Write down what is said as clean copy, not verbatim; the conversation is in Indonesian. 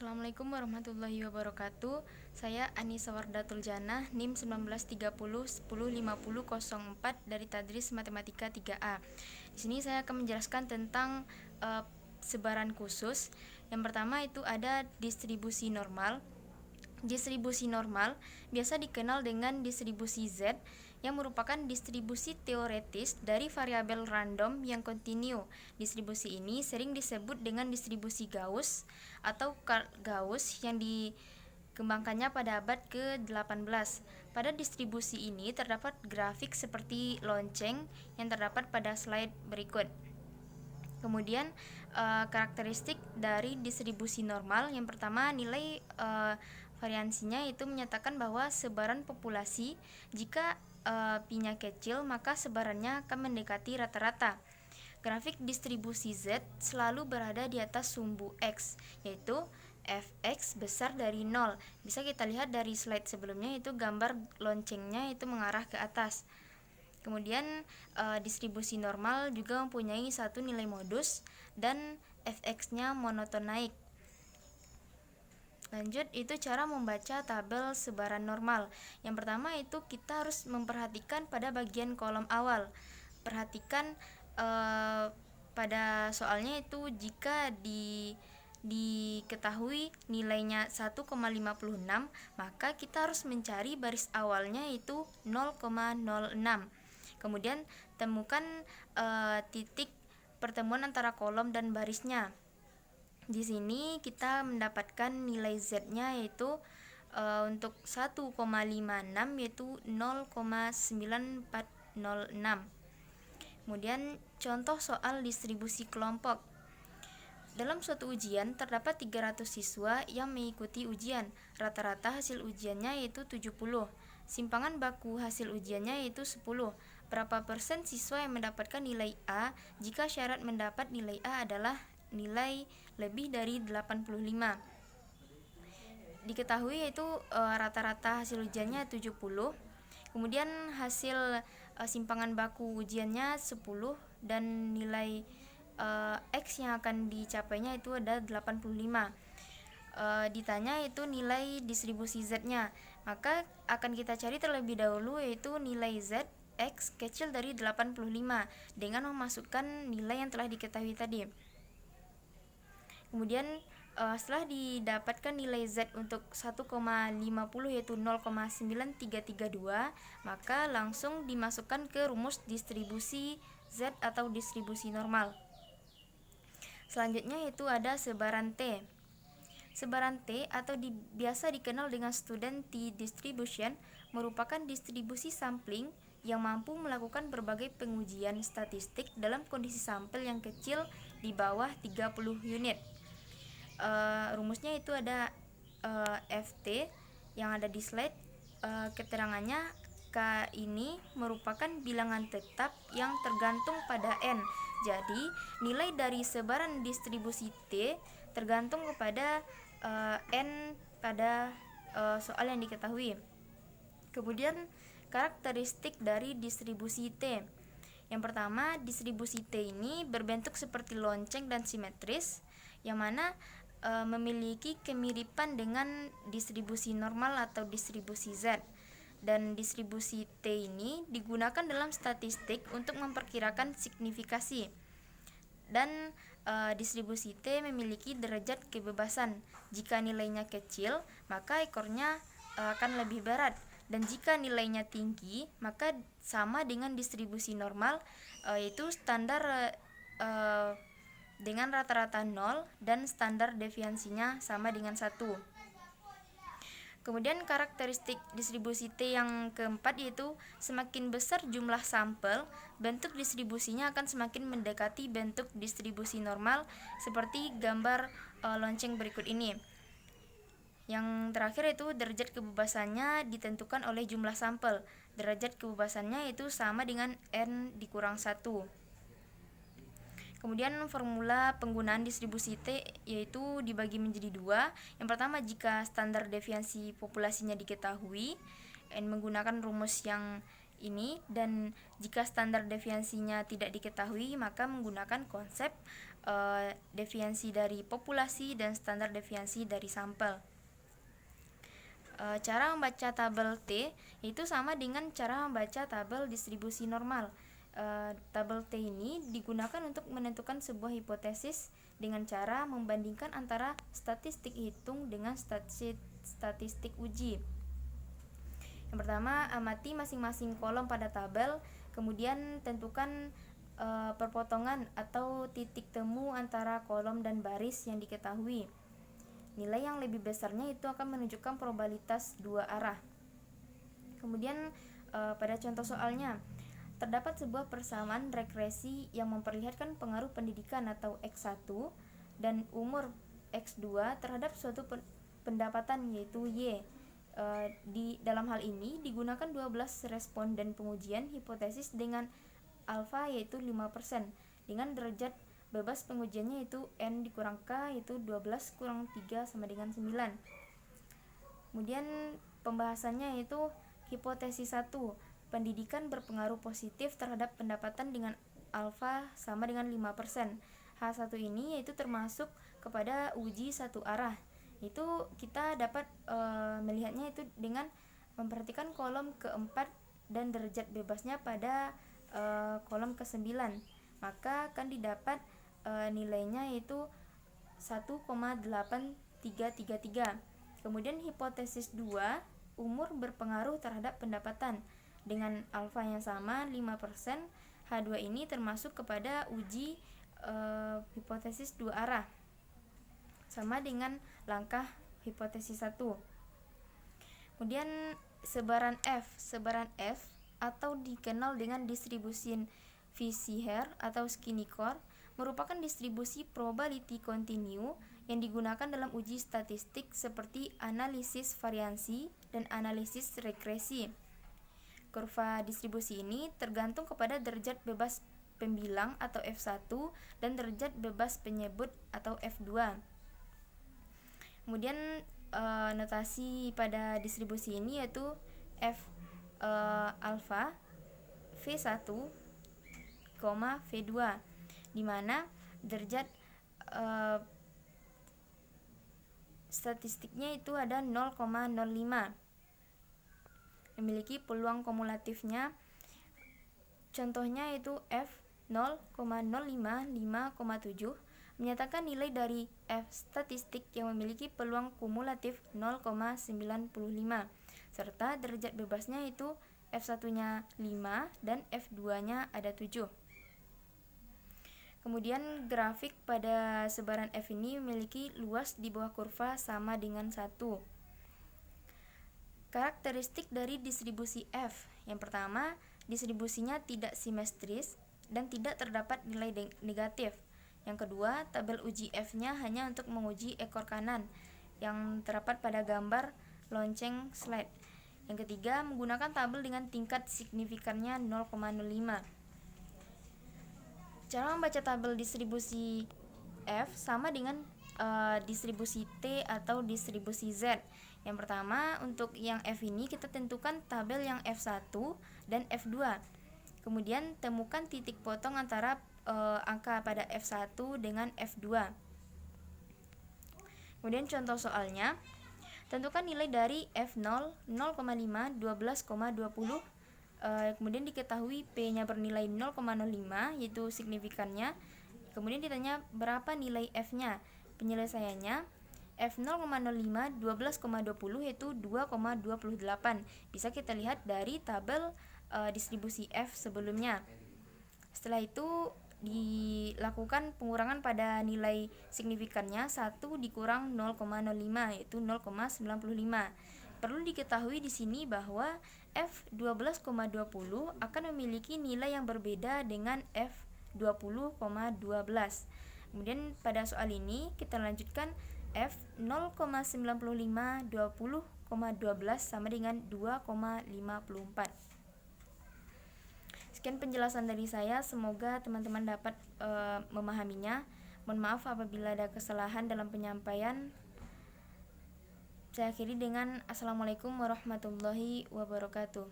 Assalamualaikum warahmatullahi wabarakatuh. Saya Anissa Wardatul Janah, NIM 1930 105004 dari Tadris Matematika 3A. Di sini saya akan menjelaskan tentang sebaran khusus. Yang pertama itu ada distribusi normal. Distribusi normal biasa dikenal dengan distribusi Z yang merupakan distribusi teoretis dari variabel random yang kontinu. Distribusi ini sering disebut dengan distribusi Gauss atau Gauss yang dikembangkannya pada abad ke-18. Pada distribusi ini terdapat grafik seperti lonceng yang terdapat pada slide berikut. Kemudian karakteristik dari distribusi normal, yang pertama nilai variansinya itu menyatakan bahwa sebaran populasi jika pi-nya kecil maka sebarannya akan mendekati rata-rata. Grafik distribusi Z selalu berada di atas sumbu X, yaitu fx besar dari 0. Bisa kita lihat dari slide sebelumnya, itu gambar loncengnya itu mengarah ke atas. Kemudian distribusi normal juga mempunyai satu nilai modus dan fx-nya monoton naik. Lanjut, itu cara membaca tabel sebaran normal. Yang pertama itu kita harus memperhatikan pada bagian kolom awal. Perhatikan pada soalnya itu jika diketahui nilainya 1,56, maka kita harus mencari baris awalnya itu 0,06. Kemudian temukan titik pertemuan antara kolom dan barisnya. Di sini kita mendapatkan nilai Z-nya yaitu untuk 1,56 yaitu 0,9406. Kemudian contoh soal distribusi kelompok. Dalam suatu ujian terdapat 300 siswa yang mengikuti ujian. Rata-rata hasil ujiannya yaitu 70. Simpangan baku hasil ujiannya yaitu 10. Berapa persen siswa yang mendapatkan nilai A jika syarat mendapat nilai A adalah nilai lebih dari 85. Diketahui yaitu rata-rata hasil ujiannya 70. Kemudian hasil simpangan baku ujiannya 10 dan nilai X yang akan dicapainya itu ada 85. Ditanya itu nilai distribusi Z-nya, maka akan kita cari terlebih dahulu yaitu nilai Z X kecil dari 85 dengan memasukkan nilai yang telah diketahui tadi. Kemudian setelah didapatkan nilai Z untuk 1,50 yaitu 0,9332, maka langsung dimasukkan ke rumus distribusi Z atau distribusi normal. Selanjutnya itu ada sebaran T. Sebaran T atau biasa dikenal dengan student T-distribution merupakan distribusi sampling yang mampu melakukan berbagai pengujian statistik dalam kondisi sampel yang kecil di bawah 30 unit. Rumusnya itu ada FT yang ada di slide. Keterangannya K ini merupakan bilangan tetap yang tergantung pada N. Jadi nilai dari sebaran distribusi T tergantung kepada N pada soal yang diketahui. Kemudian karakteristik dari distribusi T. Yang pertama, distribusi T ini berbentuk seperti lonceng dan simetris, yang mana memiliki kemiripan dengan distribusi normal atau distribusi Z. Dan distribusi T ini digunakan dalam statistik untuk memperkirakan signifikasi. Dan distribusi T memiliki derajat kebebasan. Jika nilainya kecil, maka ekornya akan lebih berat. Dan jika nilainya tinggi, maka sama dengan distribusi normal, yaitu standar dengan rata-rata 0 dan standar deviansinya sama dengan 1. Kemudian karakteristik distribusi T yang keempat yaitu semakin besar jumlah sampel, bentuk distribusinya akan semakin mendekati bentuk distribusi normal seperti gambar lonceng berikut ini. Yang terakhir itu derajat kebebasannya ditentukan oleh jumlah sampel. Derajat kebebasannya itu sama dengan N dikurang 1. Kemudian formula penggunaan distribusi T yaitu dibagi menjadi 2. Yang pertama, jika standar deviasi populasinya diketahui, N menggunakan rumus yang ini, dan jika standar deviasinya tidak diketahui maka menggunakan konsep deviasi dari populasi dan standar deviasi dari sampel. Cara membaca tabel T itu sama dengan cara membaca tabel distribusi normal. Tabel T ini digunakan untuk menentukan sebuah hipotesis dengan cara membandingkan antara statistik hitung dengan statistik uji. Yang pertama, amati masing-masing kolom pada tabel, kemudian tentukan perpotongan atau titik temu antara kolom dan baris yang diketahui. Nilai yang lebih besarnya itu akan menunjukkan probabilitas dua arah. Kemudian pada contoh soalnya, terdapat sebuah persamaan regresi yang memperlihatkan pengaruh pendidikan atau X1 dan umur X2 terhadap suatu pendapatan yaitu Y. Di dalam hal ini digunakan 12 responden pengujian hipotesis dengan alfa yaitu 5% dengan derajat bebas pengujiannya yaitu N dikurang K yaitu 12 kurang 3 sama dengan 9. Kemudian pembahasannya yaitu hipotesis 1, pendidikan berpengaruh positif terhadap pendapatan dengan alfa sama dengan 5%. H1 ini yaitu termasuk kepada uji satu arah. Itu kita dapat melihatnya itu dengan memperhatikan kolom keempat dan derajat bebasnya pada kolom ke-9. Maka akan didapat nilainya yaitu 1,8333. Kemudian hipotesis 2, umur berpengaruh terhadap pendapatan dengan alfa yang sama 5%. H2 ini termasuk kepada uji hipotesis dua arah sama dengan langkah hipotesis 1. Kemudian sebaran F atau dikenal dengan distribusi Fischer atau Skinny-Core merupakan distribusi probability continue yang digunakan dalam uji statistik seperti analisis variansi dan analisis regresi. Kurva distribusi ini tergantung kepada derajat bebas pembilang atau F1 dan derajat bebas penyebut atau F2. Kemudian notasi pada distribusi ini yaitu F alpha V1, V2, di mana derajat statistiknya itu ada 0,05. Memiliki peluang kumulatifnya, contohnya itu F 0,05, 5,7 menyatakan nilai dari F statistik yang memiliki peluang kumulatif 0,95 serta derajat bebasnya itu F1-nya 5 dan F2-nya ada 7. Kemudian grafik pada sebaran F ini memiliki luas di bawah kurva sama dengan 1. Karakteristik dari distribusi F. Yang pertama, distribusinya tidak simetris dan tidak terdapat nilai negatif. Yang kedua, tabel uji F-nya hanya untuk menguji ekor kanan yang terdapat pada gambar lonceng slide. Yang ketiga, menggunakan tabel dengan tingkat signifikannya 0,05. Cara membaca tabel distribusi F sama dengan distribusi T atau distribusi Z. Yang pertama, untuk yang F ini kita tentukan tabel yang F1 dan F2. Kemudian temukan titik potong antara angka pada F1 dengan F2. Kemudian contoh soalnya, tentukan nilai dari F0 0,5 12,20. Kemudian diketahui P-nya bernilai 0,05 yaitu signifikannya. Kemudian ditanya berapa nilai F-nya. Penyelesaiannya F 0,05 12,20 yaitu 2,28. Bisa kita lihat dari tabel distribusi F sebelumnya. Setelah itu dilakukan pengurangan pada nilai signifikannya 1 dikurang 0,05 yaitu 0,95. Perlu diketahui di sini bahwa F 12,20 akan memiliki nilai yang berbeda dengan F 20,12. Kemudian pada soal ini kita lanjutkan F 0,95 20,12 sama dengan 2,54. Sekian penjelasan dari saya, semoga teman-teman dapat memahaminya. Mohon maaf apabila ada kesalahan dalam penyampaian. Saya akhiri dengan Assalamualaikum warahmatullahi wabarakatuh.